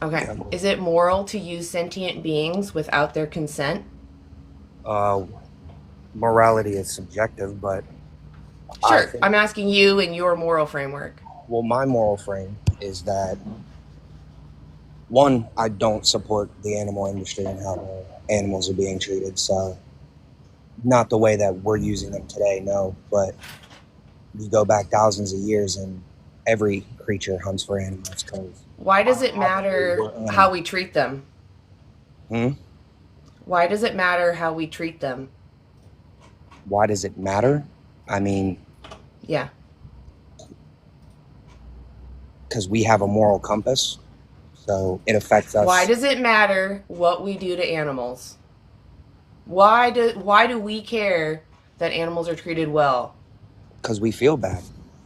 Okay. Is it moral to use sentient beings without their consent? Uh, Morality is subjective, but I Sure. think, I'm asking you in your moral framework. well, my moral frame is that one, I don't support the animal industry and how the animals are being treated. So, not the way that we're using them today, no, but you go back thousands of years and every creature hunts for animals because Why does it biologically matter we're how animals. we treat them? Hmm? Why does it matter how we treat them? Why does it matter? I mean, Yeah. because we have a moral compass, so it affects Why us does it matter what we do to animals? Why do we care that animals are treated well? because we feel bad.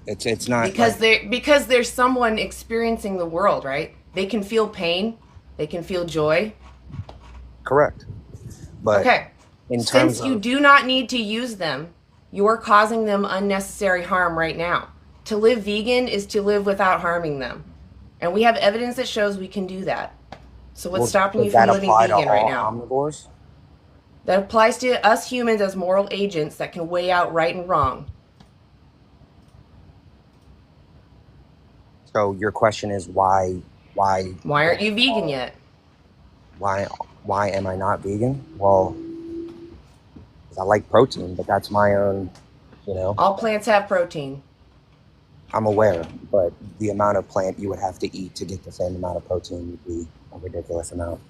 It's not like Because there's someone experiencing the world, right? They can feel pain, they can feel joy. correct, but Okay. in terms Since you of do not need to use them, you're causing them unnecessary harm right now. To live vegan is to live without harming them. And we have evidence that shows we can do that. So what's well, stopping does you that from living apply to vegan right all now? omnivores? That applies to us humans as moral agents that can weigh out right and wrong. So your question is why Why aren't don't you vegan all yet? why why am I not vegan? Well, 'cause I like protein, but that's my own, you know. All plants have protein. I'm aware, but the amount of plant you would have to eat to get the same amount of protein would be a ridiculous amount.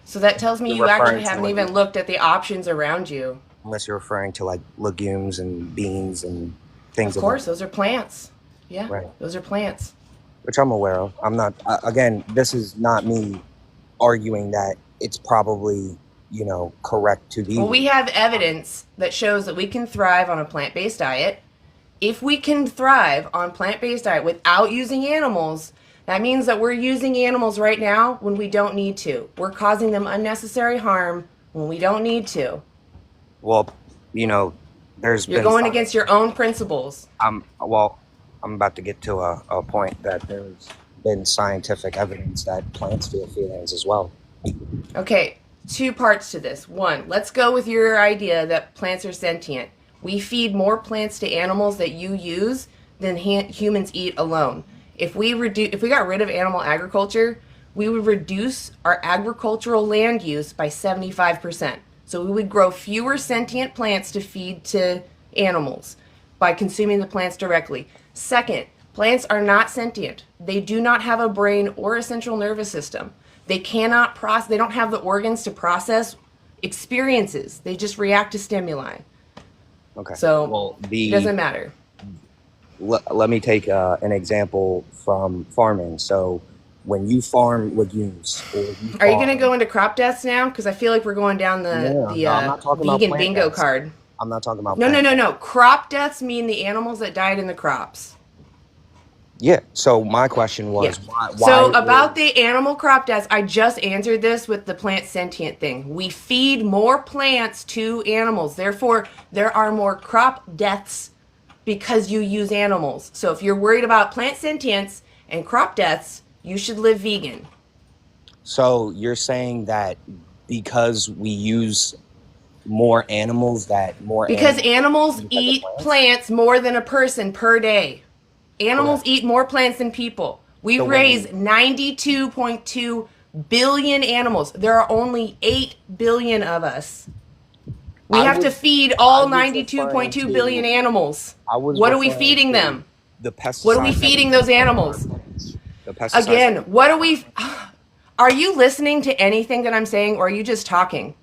So that tells me You're you actually referring to haven't like even looked at the options around you. unless you're referring to like legumes and beans and things Of of that, course, those are plants. Yeah, right? those are plants. Which I'm aware of. I'm not. Again, this is not me arguing that it's probably correct to be Well, we vegan. have evidence that shows that we can thrive on a plant based diet. If we can thrive on plant based diet without using animals, that means that we're using animals right now when we don't need to. We're causing them unnecessary harm when we don't need to. Well, you know, there's You're been going against your own principles. well, I'm about to get to a point that there's been scientific evidence that plants feel feelings as well. Okay, two parts to this. One, let's go with your idea that plants are sentient. We feed more plants to animals that you use than humans eat alone. If we got rid of animal agriculture, we would reduce our agricultural land use by 75%. So we would grow fewer sentient plants to feed to animals by consuming the plants directly. Second, plants are not sentient. They do not have a brain or a central nervous system. They cannot process, they don't have the organs to process experiences. They just react to stimuli. Okay. So Well, it the doesn't matter. let me take an example from farming. So, when you farm legumes or you Are you going to farm, go into crop deaths now? Because I feel like we're going down the no, the no, I'm uh, not talking about vegan plant bingo deaths. card. I'm not talking about No, no, plant no, deaths. no. Crop deaths mean the animals that died in the crops. Yeah. So my question Yeah. was why So about is the animal crop deaths, I just answered this with the plant sentient thing. We feed more plants to animals. Therefore, there are more crop deaths because you use animals. So if you're worried about plant sentience and crop deaths, you should live vegan. so you're saying that because we use more animals that more Because animals are animals dying because of eat plants? plants more than a person per day. Animals Correct. eat more plants than people. We So raise when 92.2 billion animals. There are only 8 billion of us. We I have to was feed I all was referring 92.2 billion to animals. I was What are we referring feeding to them? the What are we pesticides that we feeding those use on our animals? plants. The pesticides that Again, we what use are on our we. plants. Are you listening to anything that I'm saying or are you just talking?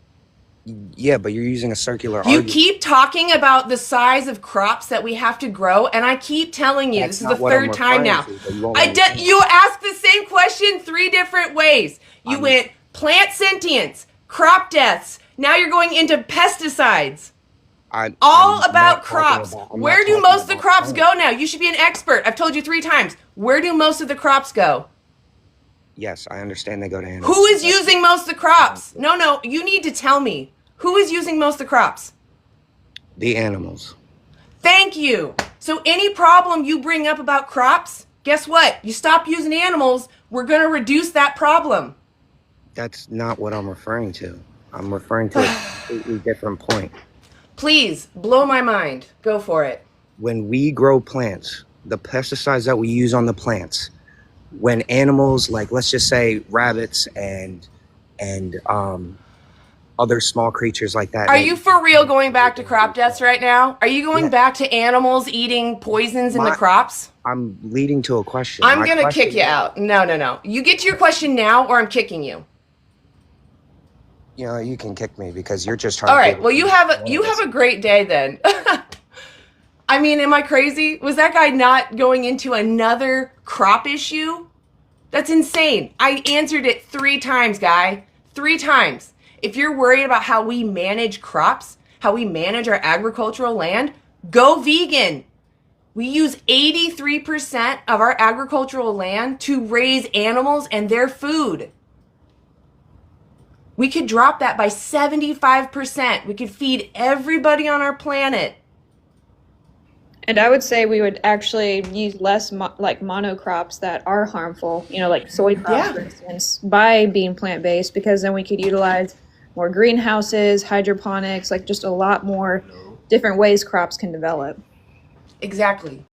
Yeah, but you're using a circular You argument. keep talking about the size of crops that we have to grow, and I keep telling you, That's this is the not what I'm third time referring now. to, but you won't let me You finish. asked the same question three different ways. You I'm went plant sentience, crop deaths. Now you're going into pesticides. All about crops. I'm not Where do talking most of the about crops go plants. now? You should be an expert. I've told you 3 times. Where do most of the crops go? Yes, I understand they go to Who animals, but is that's using most of the crops? No, no, you need to tell me. Who is using most of the crops? the animals. Thank you. So any problem you bring up about crops, Guess what? You stop using animals, we're going to reduce that problem. That's not what I'm referring to. I'm referring to a completely different point. Please, blow my mind. Go for it. When we grow plants, the pesticides that we use on the plants, when animals, like let's just say rabbits and other small creatures like that. Are you for real going back to crop deaths right now? Are you going back to animals eating poisons in the crops? I'm leading to a question. I'm going to kick you out. No. You get to your question now or I'm kicking you. You know, you can kick me because you're just trying All to... right, well, you have a great day then. I mean, am I crazy? Was that guy not going into another crop issue? That's insane. I answered it 3 times, guy. 3 times. If you're worried about how we manage crops, how we manage our agricultural land, go vegan. We use 83% of our agricultural land to raise animals and their food. We could drop that by 75%. We could feed everybody on our planet. And I would say we would actually use less monocrops that are harmful, you know, like soy crops, for instance, by being plant-based, because then we could utilize more greenhouses, hydroponics, like just a lot more different ways crops can develop. Exactly.